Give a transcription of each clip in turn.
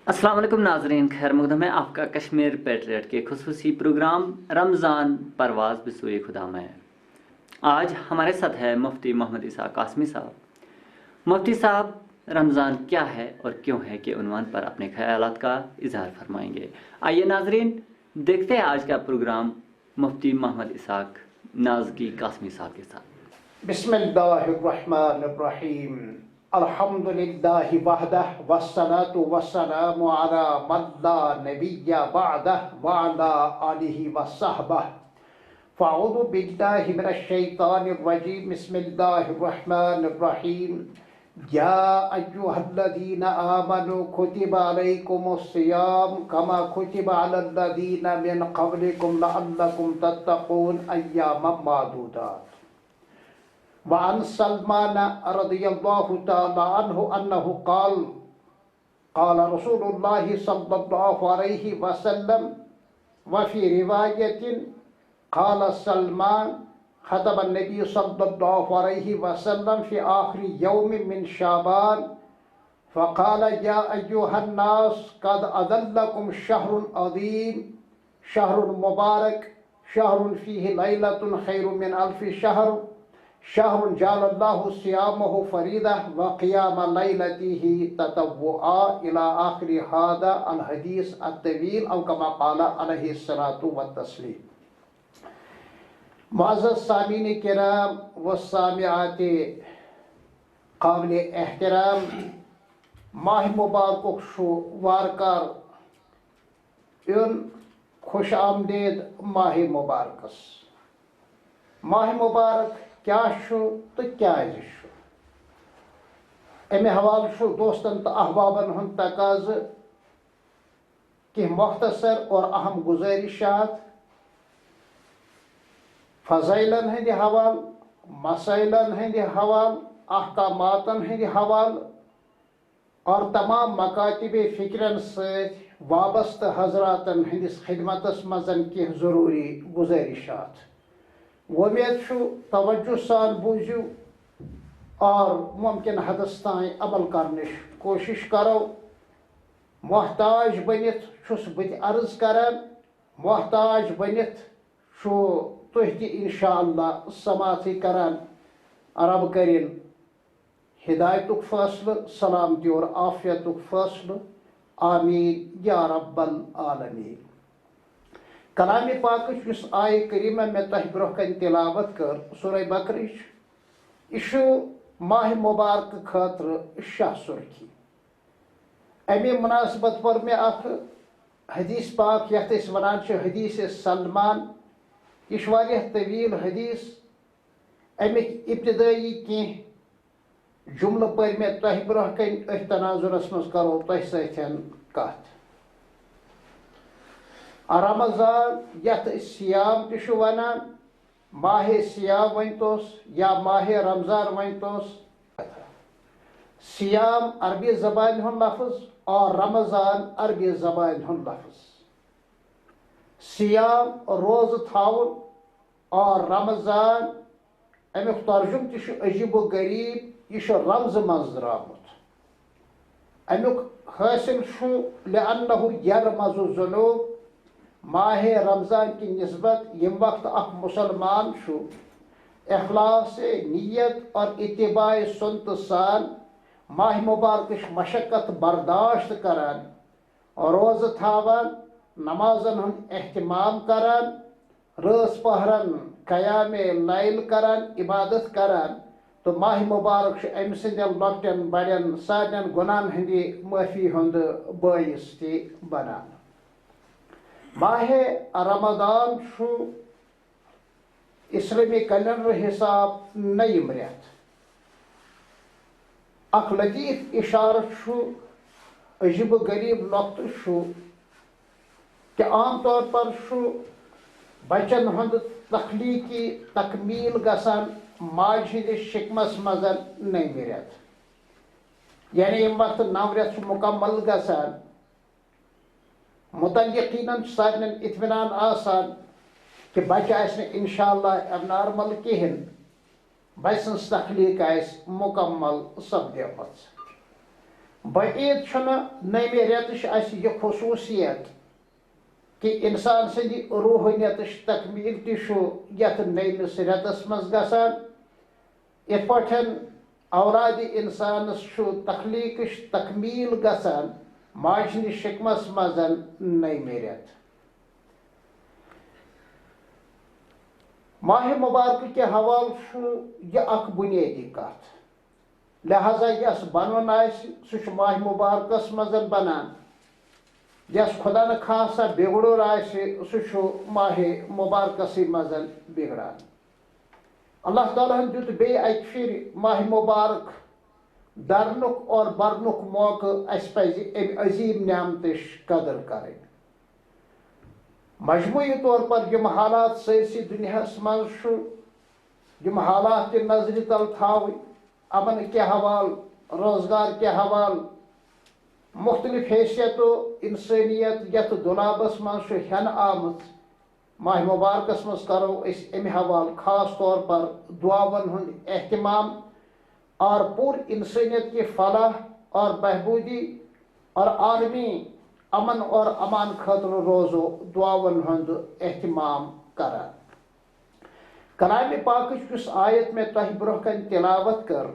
السلام علیکم ناظرین، خیر مقدم ہے آپ کا کشمیر پیٹریٹ کے خصوصی پروگرام رمضان پرواز بسوئے خدا میں۔ آج ہمارے ساتھ ہے مفتی محمد عیسیٰ قاسمی صاحب۔ مفتی صاحب رمضان کیا ہے اور کیوں ہے کہ عنوان پر اپنے خیالات کا اظہار فرمائیں گے۔ آئیے ناظرین دیکھتے ہیں آج کا پروگرام مفتی محمد عیسیٰ نازکی قاسمی صاحب کے ساتھ۔ بسم اللہ الرحمن الرحیم، الحمد للہ وحدہ والصلاة والسلام علی من لا نبی بعدہ وعلی آلہ وصحبہ۔ فاعوذ باللہ من الشیطان الرجیم، بسم اللہ الرحمن الرحیم۔ یا ایہا الذین آمنوا کتب علیکم الصیام کما کتب علی الذین من قبلکم لعلکم تتقون ایاما معدودات۔ وعن سلمان رضی اللہ تعالی عنہ انہ قال قال رسول اللہ صلی اللہ علیہ وسلم وفی روایت قال سلمان خطب النبی صلی اللہ علیہ وسلم فی آخر یوم من شعبان فقال یا ایہا الناس قد اذلکم شہر عظیم شہر مبارک شہر فیہ لیلۃ خیر من الف شہر شہر جعل اللہ صیامہ فریضہ وقیام لیلتہ تطوعا الی آخر ھذا الحدیث الطویل او کما قال علیہ الصلاۃ والتسلیم۔ معزز سامعین کرام و سامعات قابل احترام، ماہ مبارکک شو وارکار یون خوش آمدید ماہ مبارکس۔ ماہ مبارک کیا شو تو کیازِ شو؟ امہِ حوالہٕ چھُ دوستن تہٕ احبابن ہُنٛد تقاضہٕ کینٛہہ مختصر اور اہم گزٲرِشات فضٲیلن ہٕنٛدِ حوالہٕ، مسٲیلن ہٕنٛدِ حوالہٕ، احکاماتن ہٕنٛدِ حوالہٕ اور تمام مکاتب فکرن سۭتۍ وابستہٕ حضراتن ہٕنٛدِس خدمتس منٛز کینٛہہ ضروٗری گزٲرِشات۔ وۄمید چھُ توجہ سان بوٗزِو اور ممکن حدس تام عمل کرنٕچ کوٗشش کرو۔ محتاج بٔنِتھ چھُس بہٕ تہِ عرض کران، محتاج بٔنِتھ چھُ تُہۍ تہِ اِنشاء اللہ سماعتٕے کران۔ رب کٔرِن ہدایتُک فٲصلہٕ، سلامتی اور عافیتُک فٲصلہٕ، آمیٖن یا رب العالمیٖن۔ کلامِ پاکٕچ یُس آیہِ کریٖمہ مےٚ تۄہہِ برونٛہہ کَنہِ تِلاوت کٔر سورہ بقرٕچ، یہِ چھُ ماہ مُبارکہٕ خٲطرٕ شاہ سُرخی۔ اَمہِ مُناسبت پٔر مےٚ اکھ حدیث پاک یتھ أسۍ وَنان چھِ حدیث سلمان۔ یہِ چھُ واریاہ طویٖل حدیث۔ اَمِکۍ ابتدٲیی کینٛہہ جملہٕ پٔرۍ مےٚ تۄہہِ برونٛہہ کَنہِ، أتھۍ تناظرس منٛز کرو تۄہہِ سۭتۍ کتھ۔ رمضان یتھ أسۍ سیام تہِ چھِ وَنان، ماہ سیام ؤنۍتوس یا ماہ رمضان ؤنۍتوس۔ سیام عربی زبانہِ ہُنٛد لفظ اور رمضان عربی زبانہِ ہُنٛد لفظ۔ سیام روزٕ تھاوُن اور رمضان امیُک ترجُمہٕ تہِ چھُ عجیب و غریٖب، یہِ چھُ رمزٕ منٛز درٛامُت۔ امیُک حٲصِل چھُ لِأنہُ یرمز الذنوب، ماہ رمضان کی نسبت ییٚمہِ وقتہٕ اکھ مُسلمان چھُ اخلاص نیت اور اتباع سنتہٕ سان ماہ مبارکٕچ مشقت برداشت کران، روزٕ تھاوان، نمازن ہُنٛد اہتمام کران، رٲژ پہرن قیامِ لیل کران، عبادت کران، تہٕ ماہ مبارک چھُ أمۍ سٕنٛدٮ۪ن لۄکٹٮ۪ن بڑٮ۪ن سارنٮ۪ن گۄناہن ہٕنٛدِ معٲفی ہُنٛد بٲعث تہِ بنان۔ ماہ رمضان چھُ اسلٲمی کیلنڈر حساب نٔیِم رٮ۪تھ۔ اکھ لطیف اشارہ چھُ، عجیب و غریٖب نۄقطہٕ چھُ کہ عام طور پر چھُ بچن ہُنٛد تخلیٖقی تکمیٖل گژھان ماجہِ ہٕنٛدِس شکمس منٛز نٔومہِ رٮ۪تہٕ، یعنی ییٚمہِ وقتہٕ نو رٮ۪تھ چھُ مکمل گژھان، متعلقیٖنن چھُ سارنٮ۪ن اطمینان آسان کہ بچہ آسہِ نہٕ انشاء اللہ ابنارمل کِہیٖنۍ، بچہ سٕنٛز تخلیٖق آسہِ مکمل سپدیمٕژ۔ بعید چھُنہٕ نٔمہِ رٮ۪تٕچ اَسہِ یہِ خصوٗصیت کہ انسان سٕنٛدِ روحٲنیتٕچ تکمیٖل تہِ چھُ یَتھ نٔیمِس رٮ۪تس منٛز گژھان یِتھ پٲٹھۍ اولادِ اِنسانس چھُ تخلیٖقٕچ تکمیٖل گژھان ماجہِ ہِنٛدِس شِکمس منٛز نٔیمہِ رٮ۪تہٕ ماہِ مُبارکہٕ کہِ حوالہٕ چھُ یہِ اکھ بُنیٲدی کتھ لہذا یس بنُن آسہِ سُہ چھُ ماہِ مُبارکس منٛز بنان یس خدا نہٕ خاصا بِگڑُن آسہِ سُہ چھُ ماہِ مُبارکسٕے منٛز بِگڑان اللہ تعالیٰ ہن دیُت بیٚیہِ اکہِ پھِرِ ماہِ مُبارک درنُک اور برنُک موقعہٕ اَسہِ پزِ امہِ عظیٖم نعمتٕچ قدر کرٕنۍ مجموعی طور پر یِم حالات سٲرسٕے دُنیاہس منٛز چھُ یِم حالات تہِ نظرِ تل تھاوٕنۍ امن کہِ حوالہٕ روزگار کہِ حوالہٕ مختلف حیثیتو انسٲنیت یتھ دُلابس منٛز چھُ ہٮ۪نہٕ آمٕژ ماہِ مُبارکس منٛز کرو أسۍ امہِ حوالہٕ خاص طور پر دعاون ہُنٛد اہتمام اور پوٗرٕ انسٲنیت کہِ فلاح اور بہبوٗدی اور عالمی امن اور امان خٲطرٕ روزو دعاون ہُنٛد اہتمام کران کلامِ پاکٕچ یُس آیت مےٚ تۄہہِ برونٛہہ کنہِ تِلاوت کٔر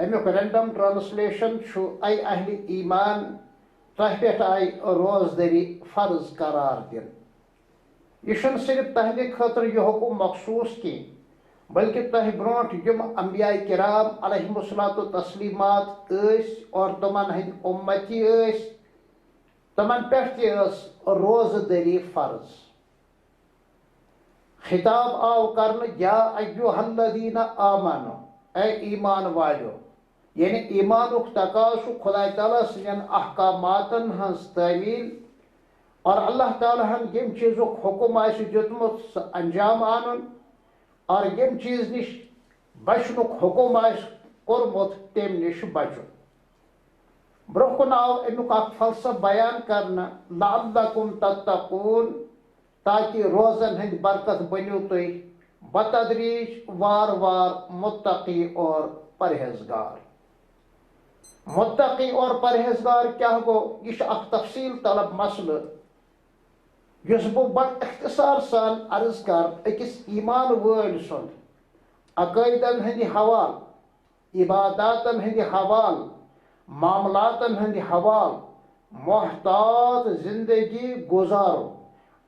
امیُک رینڈم ٹرانسلیشن چھُ اے اہلِ ایمان تۄہہِ پٮ۪ٹھ آیہِ روزدٔری فرض قرار دِنہٕ یہِ چھُنہٕ صرف تہنٛدِ خٲطرٕ یہِ حُکُم مخصوٗص کینٛہہ بلکہِ تۄہہِ برونٛٹھ یِم انبیاء کرام علیہم الصلاۃ تسلیٖمات ٲسۍ اور تِمن ہٕنٛدۍ اُمتی ٲسۍ تِمن پٮ۪ٹھ تہِ ٲس روزدٔری فرض خطاب آو کرنہٕ یا ایُّہا الذیٖنَ آمنوا اے ایمان والیو یعنی ایمانُک تقاضہٕ چھُ خۄداے تعالیٰ سٕنٛدٮ۪ن احکاماتن ہٕنٛز تعمیٖل اور اللہ تعالیٰ ہن ییٚمہِ چیٖزُک حُکم آسہِ دیُتمُت سُہ انجام انُن اور ییٚمہِ چیٖز نِش بچنُک حُکم آسہِ کوٚرمُت تمہِ نِش بچُن برونٛہہ کُن آو امیُک اکھ فلسفہٕ بیان کرنہٕ لعلکم تتقوٗن تاکہِ روزن ہٕنٛدۍ برکت بٔنِو تُہۍ بتدریٖج وارٕ وارٕ مُتقی اور پرہیزگار متقی اور پرہیزگار کیٛاہ گوٚو یہِ چھُ اکھ تفصیٖل طلب مسلہٕ یُس بہٕ بڑٕ اختصار سان عرض کرٕ أکِس ایمان وٲلۍ سُنٛد عقٲیدن ہٕنٛدِ حوالہٕ عباداتن ہٕنٛدِ حوالہٕ معاملاتن ہٕنٛدِ حوالہٕ محتاط زندگی گُزارُن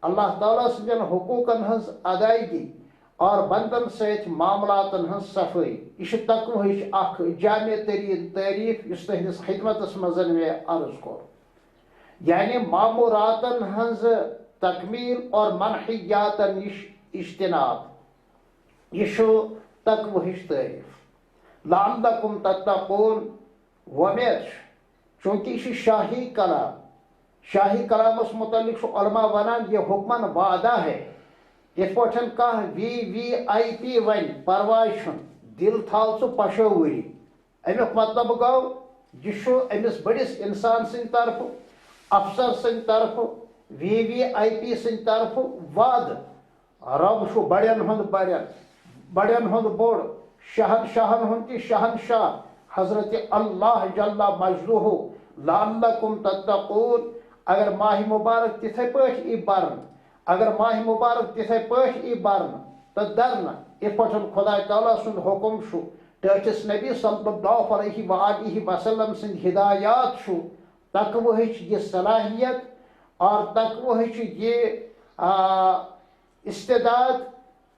اللہ تعالیٰ سٕنٛدٮ۪ن حقوٗقن ہٕنٛز ادایگی اور بندن سۭتۍ معاملاتن ہٕنٛز صفٲیی یہِ چھِ تقوہٕچ اکھ جامع تریٖن تعریٖف یُس تُہنٛدِس خدمتس منٛز مےٚ عرض کوٚر یعنی معموٗراتن ہٕنٛز تکمیٖل اور منحیاتن نِش اجتناب یہِ چھُ تقوہٕچ تعریٖف لعلکم تتقوٗن وۄمید چھُ چوٗنٛکہِ یہِ چھُ شاہی کلامس متعلق چھُ علما ونان یہِ حُکمن وعدہ ہے یِتھ پٲٹھۍ کانٛہہ VVIP ونہِ پرواے چھُنہٕ دِل تھاو ژٕ پشٲوٕری امیُک مطلب گوٚو یہِ چھُ أمِس بٔڑِس انسان سٕنٛدِ طرفہٕ افسر سٕنٛدِ طرفہٕ VVIP سٕنٛدِ طرفہٕ وعدٕ رب چھُ بڑٮ۪ن ہُنٛد بوٚڑ شہنشاہن ہُنٛد تہِ شہنشاہ حضرت اللہ جل مجدہ لعلکم تتقوٗن اگر ماہِ مُبارک تِتھے پٲٹھۍ یی برنہٕ تہٕ درنہٕ یِتھ پٲٹھۍ خۄداے تعالیٰ سُنٛد حُکم چھُ ٹٲٹھِس نبی صلی اللہ علیہ وآلہ وسلم سٕنٛدۍ ہدایات چھُ تقوہٕچ یہِ صلاحیت اور تقوہٕچ یہِ استعداد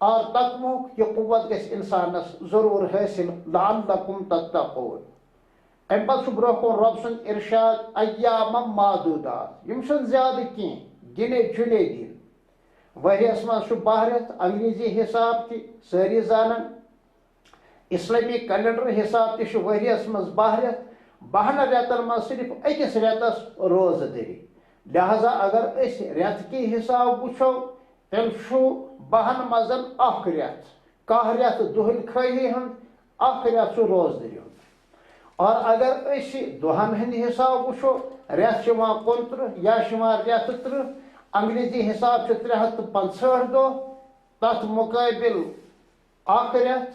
اور تقوہُک یہِ قوت گژھِ انسانس ضروٗر حٲصِل لعلکم تتقوٗن امہِ پتہٕ چھُ برونٛہہ کُن رۄب سُنٛد ارشاد ایامًا معدوٗدات یِم چھِنہٕ زیادٕ کینٛہہ گِنے چُنے دِنۍ ؤریس منٛز چھُ 12 رٮ۪تھ انگریزی حساب تہِ سٲری زانان اسلٲمی کیلنڈر حساب تہِ چھُ ؤریس منٛز 12 رٮ۪تھ 12 رٮ۪تن منٛز صرف أکِس رٮ۪تس روزدٔری لہذا اگر أسۍ رٮ۪تہٕ کہِ حساب وٕچھو تیٚلہِ چھُ 12 منٛز اکھ رٮ۪تھ کاہ رٮ۪تھ دۄہلہِ خٲہی ہُنٛد اکھ رٮ۪تھ چھُ روزدٔری ہُنٛد اور اگر أسۍ دۄہن ہٕنٛدِ حساب وٕچھو رٮ۪تھ چھِ یِوان 29 یا چھِ یِوان رٮ۪تہٕ 30 انگریزی حساب چھُ 365 دۄہ تتھ مُقٲبِل اکھ رٮ۪تھ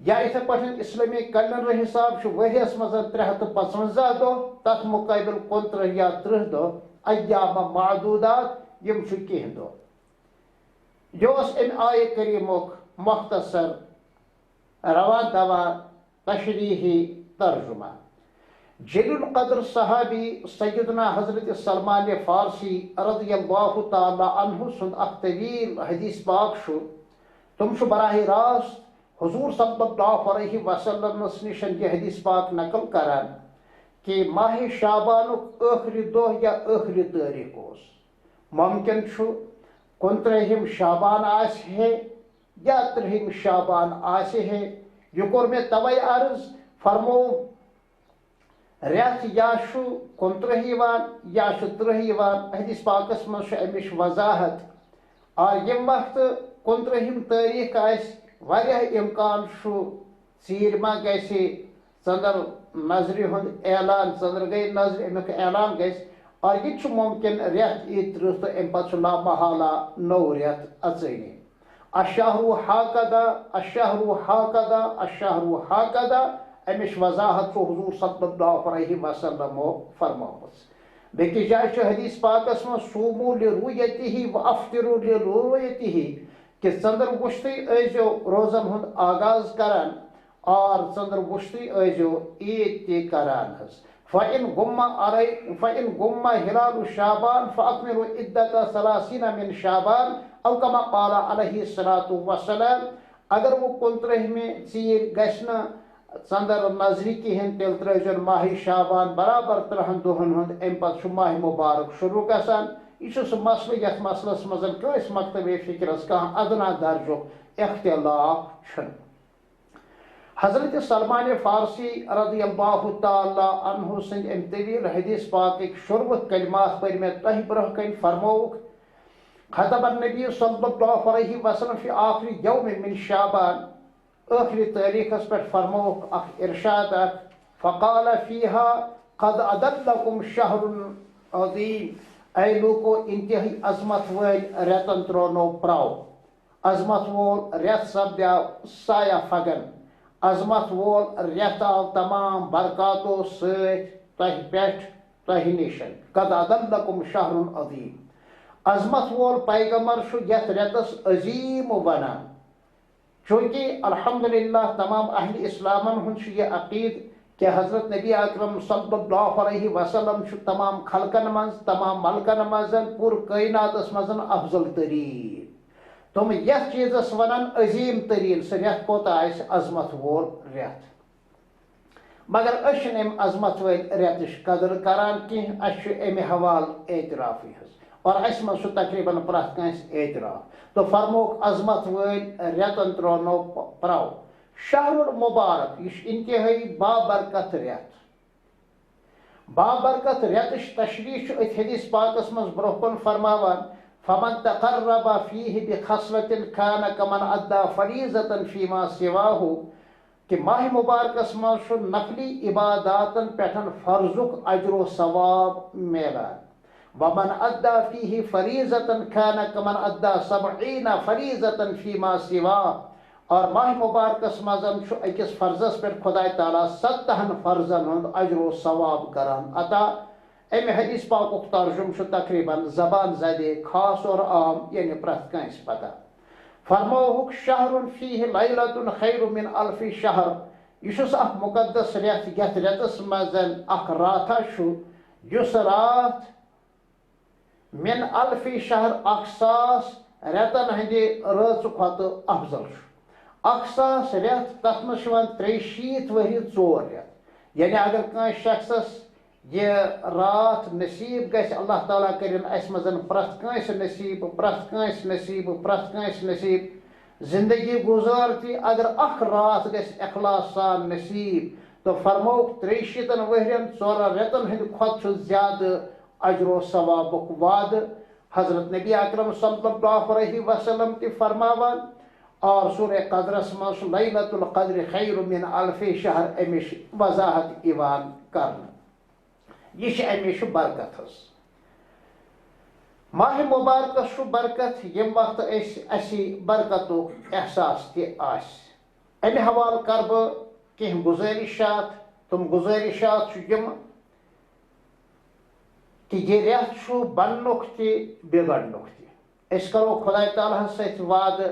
یا اتھے پٲٹھۍ اسلامی کیلنڈر حساب ؤریس منٛز 355 دۄہ تتھ مُقٲبل 29 یا 30 دۄہ ایام معدوٗدات یِم چھِ کینٛہہ دۄہ یہ اوس امہِ آیہِ کریٖمُک مختصر رواں دواں تشریحی ترجمہ جلیل القدر صحابی سیدنا حضرت سلمان فارسی رضی اللہ تعالی عنہ سند اخ طویل حدیث پاک تم براہ راست حضور صلی اللہ علیہ وسلم نشن یہ حدیث پاک نقل کران کہ ماہ شعبانک ٲخری دۄہ یا ٲخری تٲریخ اوس ممکن 29 شعبان آسہِ ہے یا 30 شعبان آسہِ ہے یہ کوٚر مےٚ توے عرض فرمو رٮ۪تھ یا 29 یِوان یا 30 یِوان حدیث پاکس منٛز چھُ امِچ وضاحت اور ییٚمہِ وقتہٕ 29 تٲریخ آسہِ واریاہ اِمکان چھُ ژیٖرۍ ما گژھِ ژٔندٕر نظرِ ہُنٛد اعلان ژٔندٕر گٔے نظرِ امیُک اعلان گژھِ اور یہ چھُ ممکن رٮ۪تھ یی 30 تہٕ امہِ پتہٕ چھُ لامحالہ نوٚو رٮ۪تھ اژٲنی الشہرُ ہاکذا الشہرُ ہاکذا الشہرُ ہاکذا امِچ وضاحت چھُ حضور صلی اللہ علیہ وسلمو فرمٲومٕژ بیٚکِس جایہِ چھُ حدیث پاکس منٛز صوٗموٗ لِرُویتِہ وافطِرُو لِرُویتِہ کہ ژٔندٕر وُچھتٕے ٲسۍزیو روزن ہُنٛد آغاز کران اور ژٔندٕر وُچھتٕے ٲسۍزیو عیٖد تہِ کران حظ فإن غم هلال شعبان فأكملوا عدة 30 من شعبان أو كما قال عليه الصلاة والسلام اگر وہ 29 میں ژیٖرۍ گژھِ نہٕ ژٔندٕر نظرِ کِہیٖنۍ تیٚلہِ ترٲوزیٚن ماہ شعبان برابر 30 دۄہن ہُنٛد امہِ پتہٕ چھُ ماہ مُبارک شروع گژھان یہ چھُ سُہ مسلہٕ یتھ مسلس منٛز کٲنٛسہِ مکتبِ فکرس کانٛہہ ادنا درجُک اختلاف چھُنہٕ حضرت سلمان فارسی رضی اللہ تعالی عنہ سند ام طویل حدیث پاکک شروع کلمات پر میں تہ برہ کن فرموک خطب النبی صلی اللہ علیہ وسلم فی آخر یوم من شعبان آخری تاریخس پر فرموک اخ ارشاد فقال فیہا قد ادلکم شہر عظیم اے لوکو انتہائی عظمت ول ریتن ترونو پراو عظمت وول ریت سپدیو سایہ فگن عظمت وول ریت آو تمام برکاتو ست تہ پٮ۪ٹھ تہ نشن قد ادلکم شہر عظیم عظمت وول پیغمبر چھُ یتھ ریتس عظیم ونان چونکہ الحمدللہ تمام اہل اسلامن ہُنٛد چھُ یہ عقید کہ حضرت نبی اکرم صلی اللہ علیہ وسلم چھُ تمام خلقن منٛز تمام ملکن منٛز پوٗرٕ کائناتس منٛز افضل تریٖن تم یتھ چیٖزس ونان عظیم تریٖن سُہ رٮ۪تھ کوتاہ آسہِ عظمت وول رٮ۪تھ مگر أسۍ چھِنہٕ امہِ عظمت وٲلۍ رٮ۪تٕچ قدر کران کینٛہہ اسہِ چھُ امہِ حوالہٕ اعترافٕے حظ اور اسہِ منٛز چھُ تقریٖباً پرٛٮ۪تھ کٲنٛسہِ اعتراف تہٕ فرموک عظمت وٲلۍ رٮ۪تن ترونو پراو شہر المبارک یہ انتہائی بابرکت رٮ۪تھ بابرکت رٮ۪تٕچ تشریح چھُ أتھۍ حدیث پاکس منٛز برونٛہہ کُن فرماوان فمن تقرب فیہ بخصلة كان كمن ادى فریضة فيما سواه کہ ماہ مبارکس منٛز چھُ نفلی عباداتن پٮ۪ٹھ فرضُک اجر و ثواب میلان ومن ادى فیہ فریضة كان كمن ادى 70 فریضة فيما سواه اور ماہ مبارکس منٛز چھُ أکِس فرضس پٮ۪ٹھ خۄداے تعالیٰ 70 فرضن ہُنٛد اجر و ثواب کران عطا امہِ حدیث پاکُک ترجم چھُ تقریٖباً زبان زدے خاص اور عام یعنی پرٛٮ۪تھ کٲنٛسہِ پتہ فرموہُک شہر فیہ لیلۃ خیر من الف شہر یہ چھُ سُہ اکھ مقدس رٮ۪تھ یتھ رٮ۪تس منٛز اکھ راتھا چھُ یُس راتھ من الف شہر 1000 رٮ۪تن ہٕنٛدِ رٲژٕ کھۄتہٕ افضل چھُ 1000 رٮ۪تھ تتھ منٛز چھُ یِوان 63 ؤری 4 رٮ۪تھ یعنی اگر کٲنٛسہِ شخصس یہ رات نصیب گژھِ اللہ تعالیٰ کٔرِنۍ اَسہِ منٛز پرٛٮ۪تھ کٲنٛسہِ نصیٖب پرٛٮ۪تھ کٲنٛسہِ نصیٖب پرٛٮ۪تھ کٲنٛسہِ نصیٖب زندگی گُزٲرتٕے اگر اکھ رات گژھِ اخلاص سان نصیٖب تہٕ فرموک 63 ؤرین 4 رٮ۪تن ہٕنٛدِ کھۄتہٕ چھُ زیادٕ اجر و ثوابُک وعدٕ حضرت نبی اکرم صلی اللہ علیہ وسلم تہِ فرماوان اور سورہ قدرس منٛز چھُ لیلۃ القدر خیر من الف شہر امِچ وضاحت یِوان کرنہٕ یہ امِچ برکت حظ ماہ مبارکس چھُ برکت ییٚمہِ وقتہٕ اَسہِ برکتُک احساس تہِ آسہِ امہ حوالہ کر بہ کینٛہہ گزٲرِشات تم گزٲرِشات چھُ یِم کہ یہ رٮ۪تھ چھُ بننُک تہِ بِگڑنُک تہِ أسۍ کرو خۄداے تعالیٰ ہس سۭتۍ وعدٕ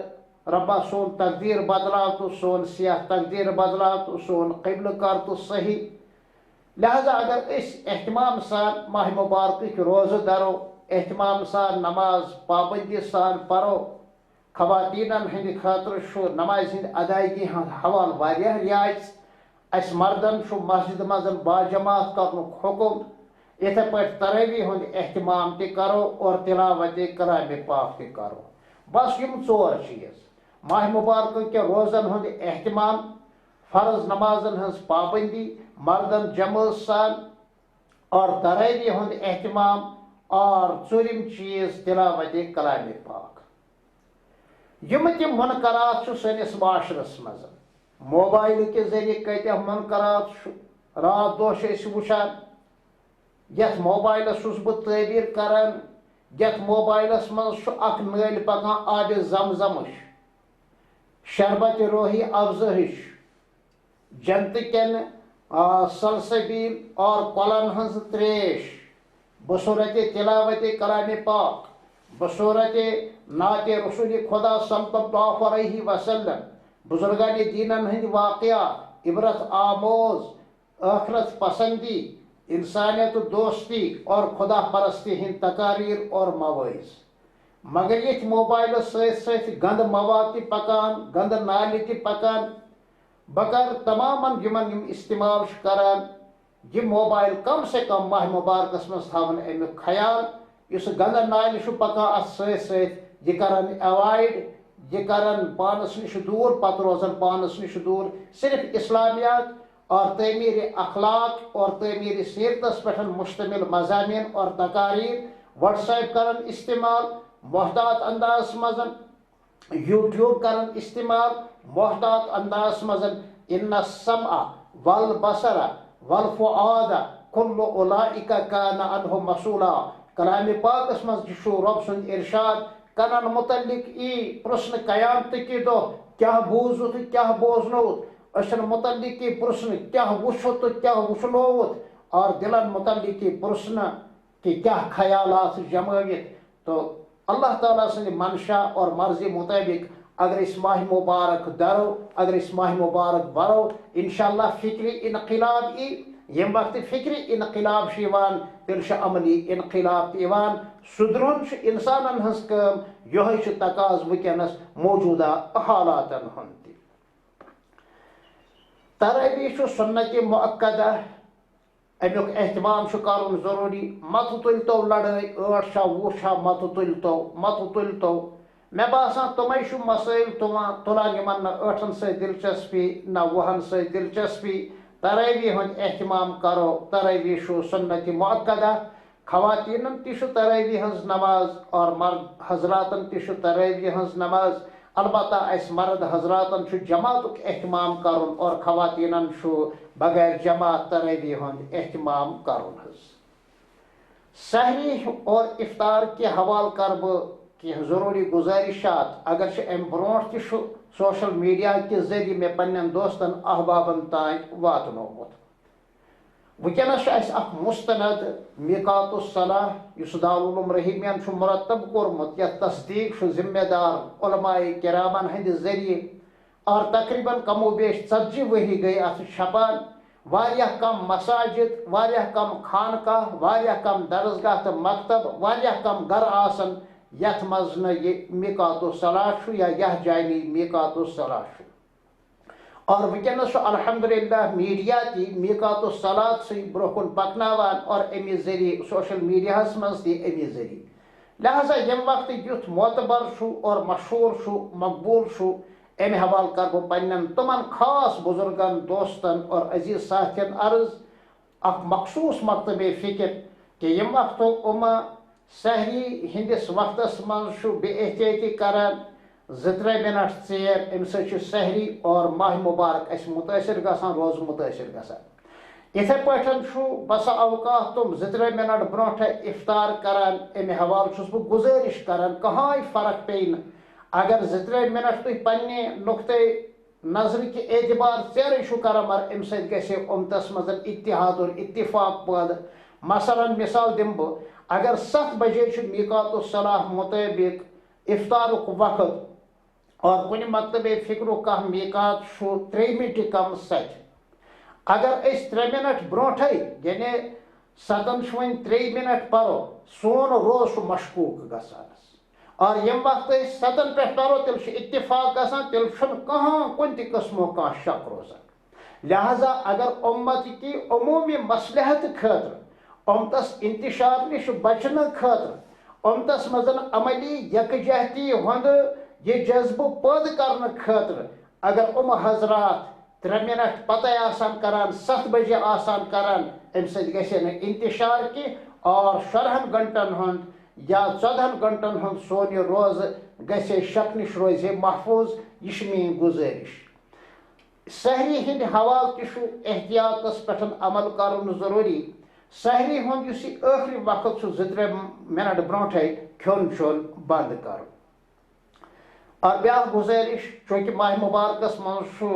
ربا سون تقدیٖر بدلاو تہٕ سون سیاح تقدیٖر بدلاو تہٕ سون قبلہٕ کر تہٕ صحیح لہذا اگر أسۍ اہتمام سان ماہ مبارکٕکۍ روزٕ درو اہتمام سان نماز پابندی سان پرو خواتیٖنن ہٕنٛدِ خٲطرٕ چھُ نمازِ ہٕنٛدِ ادائیگی ہُنٛد حوالہٕ واریاہ رعایت اسہِ مردن چھُ مسجد منٛز باجماعت کرنُک حُکم یِتھے پٲٹھۍ تراویح ہُنٛد اہتمام تہِ کرو اور تلاوت کلامِ پاک تہِ کرو بس یِم ژور چیٖز ماہ مبارکہٕ کٮ۪ن روزن ہُنٛد اہتمام فرض نمازن ہٕنٛز پابندی مردن جمٲژ سان اور تراویح ہُنٛد اہتمام اور ژوٗرِم چیٖز تلاوت کلامِ پاک یِم تہِ منقرات چھُ سٲنِس معاشرس منٛز موبائل کے ذریعے کۭتیاہ منقرات چھُ رات دۄہ چھِ أسۍ وٕچھان یتھ موبائلس چھُس بہٕ تعبیٖر کران یتھ موبائلس منٛز چھُ اکھ نٲلۍ پکان آبِ زمزمٕچ شربتِ روحی افزہٕچ جنتہٕ کٮ۪ن سلسبیل اور کۄلن ہٕنٛز تریش بصوٗرتِ تلاوتِ کلامِ پاک بصوٗرتِ نعتِ رسول خدا صلی اللہ علیہ وسلم بزرگانِ دیٖنن ہٕنٛدۍ واقعات عبرت آموز ٲخرت پسندی انسانیت دوستی اور خدا پرستی ہٕنٛدۍ تقاریر اور مواعظ مگر ییٚتھۍ موبائلس سۭتۍ سۭتۍ گندٕ مواد تہِ پکان گندٕ نالہِ تہِ پکان بہٕ کرٕ تمامن یِمن یِم استعمال چھِ کران یہِ موبائل کم سے کم ماہ مبارکس منٛز تھاوان امیُک خیال یُس گندٕ نالہِ چھُ پکان اتھ سۭتۍ سۭتۍ یہِ کرن ایوایڈ یہ کرن پانس نش دور پتہ روزن پانس نش دور صرف اسلامیات اور تعمیر اخلاق اور تعمیر سیرتس پہ مشتمل مضامین اور تقاریر واٹس ایپ کرن استعمال محتاط انداز مز یوٹیوب کرن استعمال محتاط انداز مز ان السمع والبصر والفؤاد کل اولئک کان عنہ مسئولا کلام پاکس مز رب سند ارشاد کنن متعلق پرسن قیامت کی دہ کیا بوزت کیا بوزنوت أچھن متعلق پرسن کیا وچھت کیا وچھنوت اور دلن متعلق پرسن کہ کیا خیالات جمٲوِتھ تو اللہ تعالیٰ سٕنٛدِ منشا اور مرضی مطابق اگر أسۍ ماہ مبارک درو اگر أسۍ ماہ مبارک برو انشاءاللہ فکری انقلاب ییٚمہِ وقتہٕ فکری انقلاب چھُ یِوان تیٚلہِ چھُ عملی انقلاب تہِ یِوان سُدرُن چھُ انسانن ہٕنٛز کٲم یِہوٚے چھُ تقاضہٕ وٕنکٮ۪نس موجوٗدہ حالاتن ہُنٛد تہِ تراویح چھُ سُنتِ مؤکدہ امیُک اہتمام چھُ کرُن ضروٗری متہٕ تُلۍتو لڑٲے ٲٹھ چھا وُہ چھا متہٕ تُلۍتو مےٚ باسان تِمے چھُ مسٲیل تُلان یِمن نہٕ ٲٹھن سۭتۍ دلچسپی نہ وُہن سۭتۍ دلچسپی تراویح ہُنٛد اہتمام کرو تراویح چھُ سنتِ مؤکدہ خواتیٖنن تہِ چھُ تراویح ہٕنٛز نماز اور مرد حضراتن تہِ چھُ تراویح ہٕنٛز نماز البتہ اسہِ مرد حضراتن چھُ جماعتُک اہتمام کرُن اور خواتیٖنن چھُ بغیر جماعت تراویح ہُنٛد اہتمام کرُن حظ سحری اور افطار کے حوالہٕ کر بہٕ کینٛہہ ضروٗری گزٲرِشات اگر چھِ امہِ برونٛٹھ تہِ چھُ سوشل میڈیا کہِ ذٔریعہٕ مےٚ پننٮ۪ن دوستن احبابن تانۍ واتنومُت وٕنکٮ۪نس چھُ اسہِ اکھ مستند میقات الصلاح یُس دارالعلوم رحیمیَن چھُ مرتب کوٚرمُت یتھ تصدیٖق چھُ ذمہ دار علماء کرامن ہٕنٛدِ ذٔریعہٕ اور تقریباً کم و بیش 40 ؤری گٔے اتھ چھپان واریاہ کم مساجد واریاہ کم خانقاہ واریاہ کم درسگاہ تہٕ مکتب واریاہ کم گرٕ آسن یتھ منٛز نہٕ یہِ میقات الصلاح چھُ یا یتھ جایہِ نہٕ میقات الصلاح چھُ اور وٕنکٮ۪نس چھُ الحمدللہ میڈیا تہِ میقات الصلاح سٕے برونٛہہ کُن پکناوان اور امہِ ذٔریعہٕ سوشل میڈیاہس منٛز تہِ امہِ ذٔریعہٕ لہذا ییٚمہِ وقتہٕ یُتھ معتبر چھُ اور مشہوٗر چھُ مقبوٗل چھُ امہِ حوالہٕ کر بہٕ پننٮ۪ن تِمن خاص بزرگن دوستن اور عزیز ساتھین عرض اکھ مخصوٗص مکتبے فکر کہ ییٚمہِ وقتہٕ یِمہٕ سحری ہندس وقتس منٛز چھُ بے احتیاطی کران 2-3 منٹ ژیر امہِ سۭتۍ چھُ سحری اور ماہ مبارک اسہِ مُتٲثر گژھان روزٕ مُتٲثر گژھان یِتھے پٲٹھۍ چھُ بسا اوقات تِم 2-3 منٹ برونٛٹھے افطار کران امہِ حوالہٕ چھُس بہٕ گُزٲرِش کران کٕہٲنۍ فرق پیٚیہِ نہٕ اگر 2-3 منٹ تُہۍ پننہِ نقطے نظر کہ اعتبار ژیرے چھُ کران مگر امہِ سۭتۍ گژھِ اُمتس منٛز اتحاد اور اتفاق پٲدٕ مثلاً مثال دِمہٕ بہٕ اگر 7 بجے چھُ میقات الصلاح مطٲبق افطارُک وقت اور کُنہِ مکتبے فکرُک کانٛہہ میقات چھُ 3 منٹہِ کم 7 اگر أسۍ 3 منٹ برونٛٹھٕے یعنی 7 چھُ وۄنۍ 3 منٹ پرو سون روز چھُ مشکوٗک گژھان اور ییٚمہِ وقتہٕ أسۍ 7 پٮ۪ٹھ پرو تیٚلہِ چھُ اتفاق گژھان تیٚلہِ چھُنہٕ کانٛہہ کُنہِ تہِ قٕسمُک کانٛہہ شک روزان لہذا اگر اُمت کی عموٗمی مصلحت خٲطرٕ اُمتس انتشار نِش بچنہٕ خٲطرٕ اُمتس منٛز عملی یکجہتی ہُنٛد یہ جذبہٕ پٲدٕ کرنہٕ خٲطرٕ اگر حضرات 3 منٹ پتے آسان کران 7 بجے آسان کران امہِ سۭتۍ گژھِ نہٕ انتشار کینٛہہ اور 14 گھنٹن ہُنٛد یا 14 گھنٹن ہُنٛد سون یہِ روزٕ گژھِ شک نِش روزِ محفوظ یہِ چھِ میٛٲنۍ گُزٲرِش سحری ہٕنٛدِ حوالہٕ تہِ چھُ احتیاطس پٮ۪ٹھ عمل کرُن ضروٗری سحری ہُنٛد یُس یہِ ٲخری وقت چھُ 2-3 منٹ برونٛٹھے کھیوٚن چیوٚن بنٛد کرُن اور بیٛاکھ گُزٲرِش چوٗنٛکہِ ماہ مُبارکس منٛز چھُ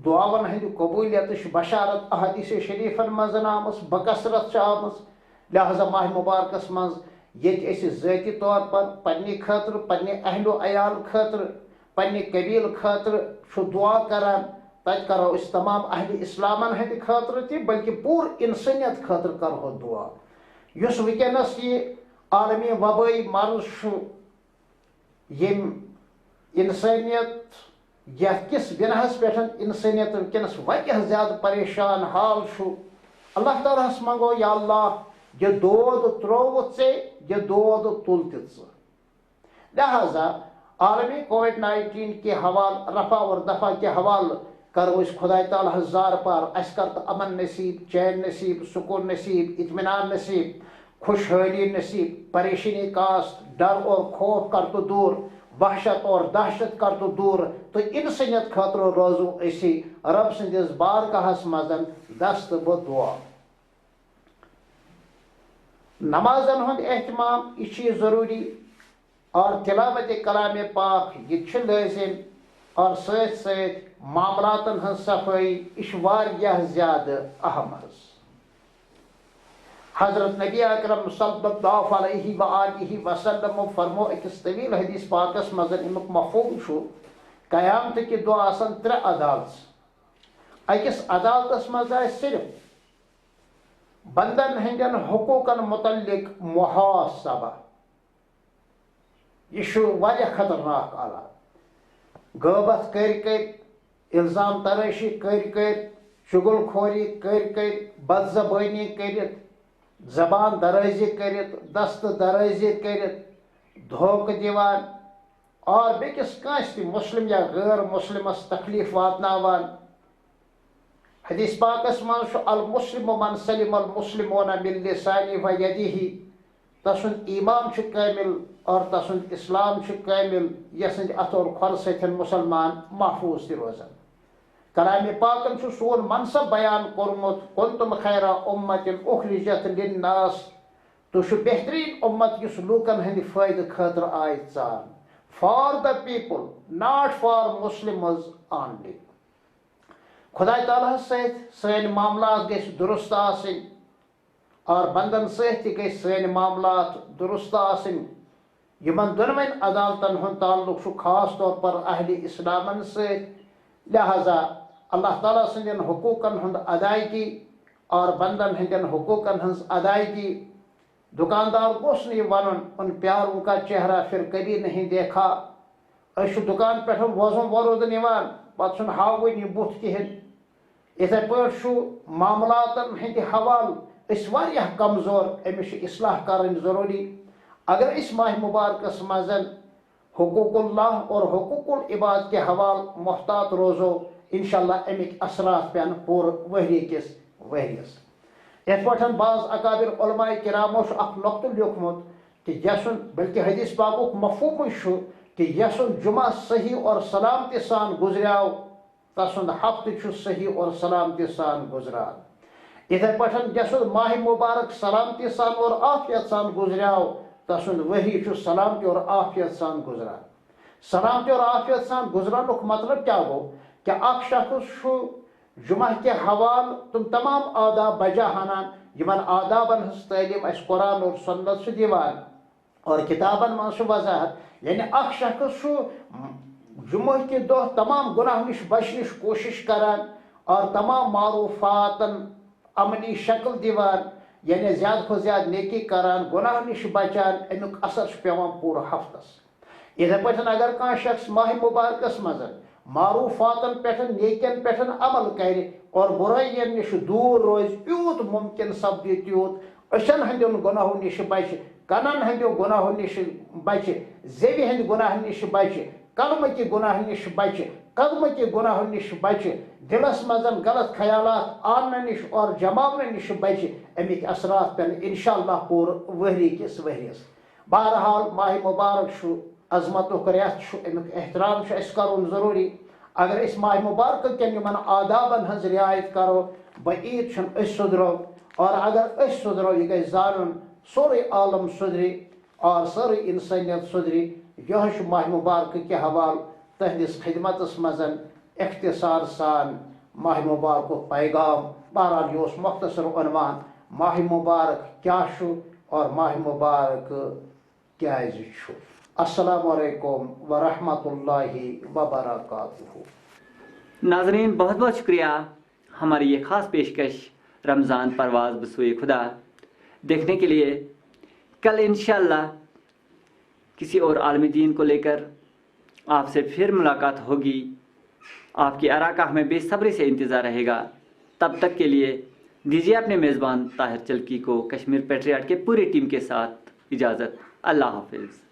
دعاون ہٕنٛدِ قبوٗلیتٕچ بشارت احادیث شریٖفن منٛز آمٕژ بکثرت چھِ آمٕژ لہذا ماہ مُبارکس منٛز ییٚتہِ أسۍ ذٲتی طور پر پننہِ خٲطرٕ پننہِ اہل و عیال خٲطرٕ پننہِ قبیٖلہٕ خٲطرٕ چھُ دعا کران تتہِ کرو أسۍ تمام اہلِ اسلامن ہٕنٛدِ خٲطرٕ تہِ بلکہِ پوٗرٕ انسٲنیت خٲطرٕ کرہو دعا یُس وٕنکیٚنس یہِ عالمی وبٲیی مرض چھُ ییٚمۍ انسٲنیت یتھ کِس بِنہس پٮ۪ٹھ انسٲنیت وٕنکیٚنس واریاہ زیادٕ پریشان حال چھُ اللہ تعالیٰ ہس منگو یا اللہ یہ دود ترووُتھ ژےٚ یہ دود تُل تہِ ژٕ لہذا عالمی کووِڈ-19 کے حوالہٕ رفع اور دفع کے حوالہٕ کرو أسۍ خۄداے تعالیٰ ہس زار پار اَسہِ کر تہٕ امن نصیٖب چین نصیٖب سکوٗن نصیٖب اطمینان نصیٖب خوشحٲلی نصیٖب پریشٲنی کاست ڈر اور خوف کر تو دوٗر وحشت اور دہشت کر تو دوٗر تہٕ انسٲنیت خٲطرٕ روزو أسی رب سٕنٛدِس بارگاہس منٛز دست بہٕ دعا نمازن ہُنٛد اہتمام یہِ چھُ یہِ ضروٗری اور تلاوت کلام پاک یہِ چھُ لٲزم اور سۭتۍ سۭتۍ معاملاتن ہٕنٛز صفٲیی یہِ چھُ واریاہ زیادٕ اہم حظ حضرت نبی اکرم صلی اللہ علیہ وآلہ وسلم فرمو أکِس طویل حدیث پاکس منٛز امیُک مفہوم چھُ قیامتہٕ کہِ دۄہ آسن 3 عدالژٕ أکِس عدالتس منٛز آسہِ صرف بندن ہٕنٛدٮ۪ن حقوٗقن متعلق محاسبہ یہِ چھُ واریاہ خطرناک عالم غٲبت کٔرۍ الزام ترٲشی کٔرۍ چُگل خوری کٔرۍ بد زبٲنی کٔرِتھ زبان درٲزی کٔرِتھ دست درٲزی کٔرِتھ دھوکہٕ دِوان اور بیٚکِس کٲنٛسہِ تہِ مُسلم یا غٲر مُسلمس تکلیٖف واتناوان حدیث پاکس منٛز چھُ المسلم من سلم المسلمون من لسانہِ و یدیہ تسُنٛد ایمان چھُ کٲمل اور تسُنٛد اسلام چھُ کٲمل یسٕنٛدِ اتھو کھۄرٕ سۭتۍ مُسلمان محفوظ تہِ روزان کلامِ پاکن چھُ سون منصب بیان کوٚرمُت کنتم خیر امت اخرجت للناس تُہۍ چھُو بہتریٖن اُمت یُس لوٗکن ہٕنٛدِ فٲیدٕ خٲطرٕ آیہِ ژان for the people not for Muslims only خۄداے تعالیٰ ہس سۭتۍ سٲنۍ معاملات گژھِ درست آسٕنۍ اور بندن سۭتۍ تہِ گژھِ سٲنۍ معاملات درست آسٕنۍ یِمن دۄنوَے عدالتن ہُنٛد تعلق چھُ خاص طور پر اہلِ اسلامن سۭتۍ لہذا اللہ تعالیٰ سٕنٛدٮ۪ن حقوٗقن ہُنٛد ادائیگی اور بندن ہٕنٛدٮ۪ن حقوٗقن ہٕنٛز ادائیگی دُکاندار گوٚژھ نہٕ یہِ وَنُن ان پیاروں کا چہرہ پھر کبھی نہیں دیکھا أسۍ چھِ دُکان پٮ۪ٹھ وۄزُم وۄرُد نِوان پتہٕ چھُنہٕ ہاوٕنۍ یہِ بُتھ کِہیٖنۍ یِتھَے پٲٹھۍ چھُ معاملاتن ہٕنٛدِ حوالہٕ أسۍ واریاہ کمزور أمِس چھِ اصلاح کرٕنۍ ضروٗری اگر أسۍ ماہ مُبارکس منٛز حقوٗق اللہ اور حقوٗق العباد کے حوالہٕ محتاط روزو انشاء اللہ امیِکۍ اثرات پٮ۪ن پوٗرٕ ؤری کِس ؤریس یِتھ پٲٹھۍ بعض اکابر علماء کرامو چھُ اکھ نۄقطہٕ لیوکھمُت کہ یسُن بلکہ حدیث پاکُک مفہومٕے چھُ کہ یسُن جمعہ صحیح اور سلامتی سان گُزریٛاو تسُنٛد ہفتہٕ چھُ صحیح اور سلامتی سان گُزران یِتھَے پٲٹھۍ یسُن ماہ مُبارک سلامتی سان اور عافیت سان گُزریٛاو تسُنٛد ؤری چھُ سلامتی اور عافیت سان گُزران سلامتی اور عافیت سان گُزرنُک مطلب کیٛاہ گوٚو کہ اخ شخص جمعہ کے حوال تم تمام آداب بجا ہنان یمن آدابن ہز تعلیم اس قرآن اور سنت سے دیوان اور کتابن من وضاحت یعنی اخ شخص جمعہ کے دہ تمام گناہ نش بچنش کوشش کران اور تمام معروفاتن عملی شکل دیوان یعنی زیادہ کھو زیادہ نیکی کران گناہ نش بچان امیک اثر پیوان پورا ہفتس اتھے پٲٹھۍ اگر کانٛہہ شخص ماہ مبارکس مز معروفاتن پہ نیکین پہ عمل کر اور برائین نش دور روز یوت ممکن سپدِ تیوت أچھن ہندین گناہو نش بچ کنن ہندیو گناہو نش بچ زیوِ ہند گناہ نش بچ قلمہ کی گناہ نش بچ قدمہ کی گناہ نش بچ دلس مز غلط خیالات آنہ نش اور جماونہ نش بچ امیک اثرات پین انشاءاللہ پور ؤہری کس ؤہرِیس بہرحال ماہ مبارک عظمتُک رٮ۪تھ امیک احترام اس کرُن ضروری اگر اس ماہ مبارک کین یمن آدابن ہنز رعایت کرو بعید چھُنہٕ أسۍ سُدرو اور اگر أسۍ سُدرو یہ گژھِ زانُن سورُے عالم سُدرِ اور سٲرٕے انسٲنیت سُدرِ یہ چھُ ماہ مبارک کے حوالہ تہندس خدمتس مز اختصار سان ماہ مبارک پیغام بہرحال یہ مختصر عنوان ماہ مبارک کیا چھُ اور ماہ مبارک کیازِ چھُ السلام علیکم ورحمۃ اللہ وبرکاتہ ناظرین بہت بہت شکریہ ہماری یہ خاص پیشکش رمضان پرواز بسوئے خدا دیکھنے کے لیے کل انشاءاللہ کسی اور عالم دین کو لے کر آپ سے پھر ملاقات ہوگی آپ کی آراء کا ہمیں بے صبری سے انتظار رہے گا تب تک کے لیے دیجیے اپنے میزبان طاہر چلکی کو کشمیر پیٹریاٹ کے پوری ٹیم کے ساتھ اجازت اللہ حافظ